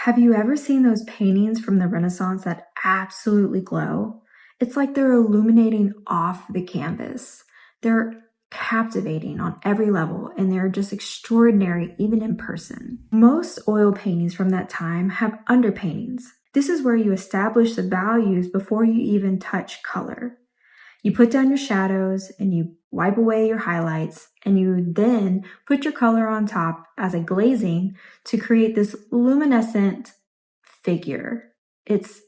Have you ever seen those paintings from the Renaissance that absolutely glow? It's like they're illuminating off the canvas. They're captivating on every level and they're just extraordinary even in person. Most oil paintings from that time have underpaintings. This is where you establish the values before you even touch color. You put down your shadows and you wipe away your highlights, and you then put your color on top as a glazing to create this luminescent figure. It's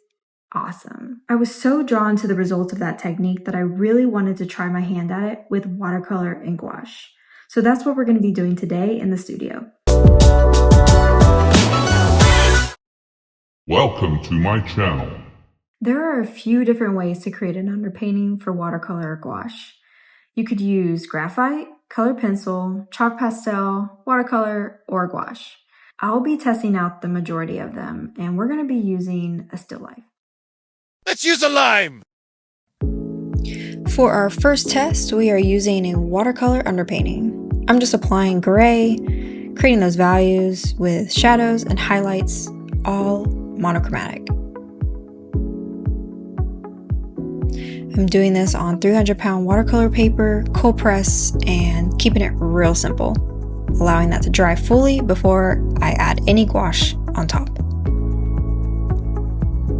awesome. I was so drawn to the results of that technique that I really wanted to try my hand at it with watercolor and gouache. So that's what we're going to be doing today in the studio. Welcome to my channel. There are a few different ways to create an underpainting for watercolor or gouache. You could use graphite, colored pencil, chalk pastel, watercolor, or gouache. I'll be testing out the majority of them, and we're going to be using a still life. Let's use a lime! For our first test, we are using a watercolor underpainting. I'm just applying gray, creating those values with shadows and highlights, all monochromatic. I'm doing this on 300-pound watercolor paper, cold press, and keeping it real simple, allowing that to dry fully before I add any gouache on top.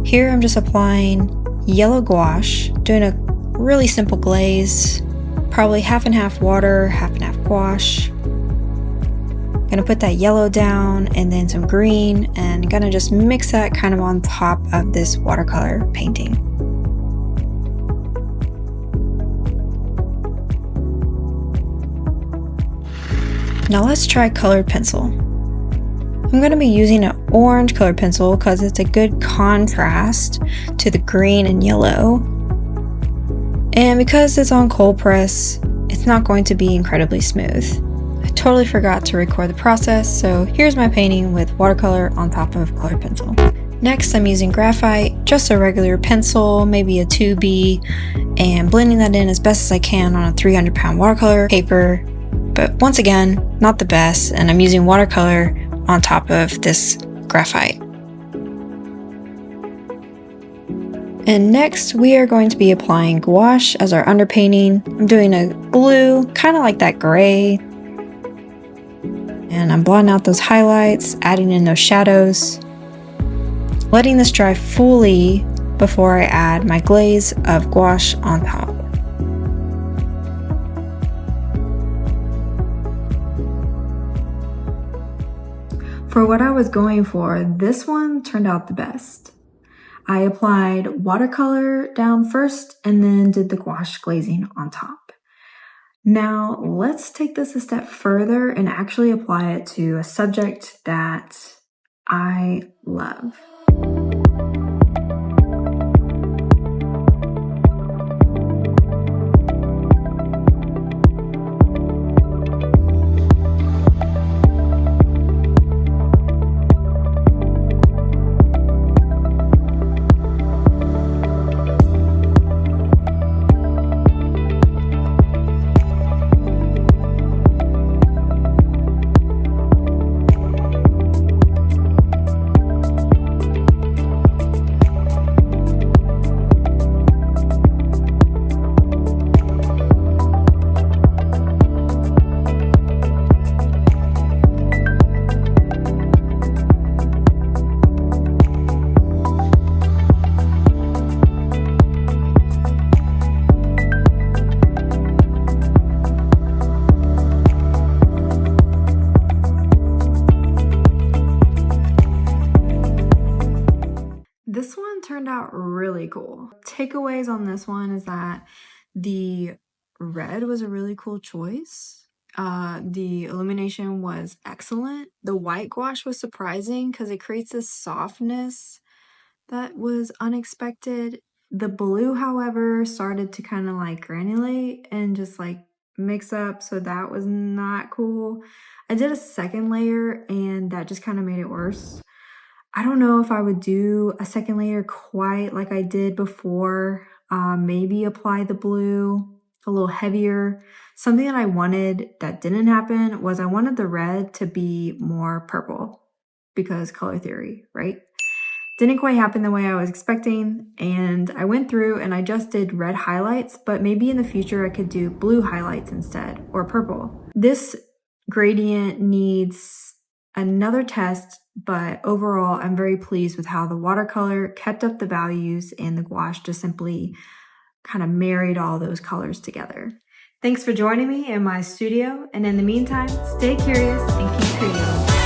Here I'm just applying yellow gouache, doing a really simple glaze, probably half and half water, half and half gouache. Gonna put that yellow down and then some green, and gonna just mix that kind of on top of this watercolor painting. Now let's try colored pencil. I'm going to be using an orange colored pencil because it's a good contrast to the green and yellow. And because it's on cold press, it's not going to be incredibly smooth. I totally forgot to record the process, so here's my painting with watercolor on top of colored pencil. Next, I'm using graphite, just a regular pencil, maybe a 2B, and blending that in as best as I can on a 300-pound watercolor paper. But once again, not the best, and I'm using watercolor on top of this graphite. And next, we are going to be applying gouache as our underpainting. I'm doing a blue, kind of like that gray. And I'm blotting out those highlights, adding in those shadows. Letting this dry fully before I add my glaze of gouache on top. For what I was going for, this one turned out the best. I applied watercolor down first and then did the gouache glazing on top. Now let's take this a step further and actually apply it to a subject that I love. This one turned out really cool. Takeaways on this one is that the red was a really cool choice. The illumination was excellent. The white gouache was surprising because it creates this softness that was unexpected. The blue, however, started to kind of like granulate and just like mix up, so that was not cool. I did a second layer and that just kind of made it worse. I don't know if I would do a second layer quite like I did before. Maybe apply the blue a little heavier. Something that I wanted that didn't happen was I wanted the red to be more purple. because color theory, right? Didn't quite happen the way I was expecting, and I went through and I just did red highlights, but maybe in the future I could do blue highlights instead, or purple. This gradient needs another test, but overall I'm very pleased with how the watercolor kept up the values and the gouache just simply kind of married all those colors together. Thanks for joining me in my studio, and in the meantime, stay curious and keep creating.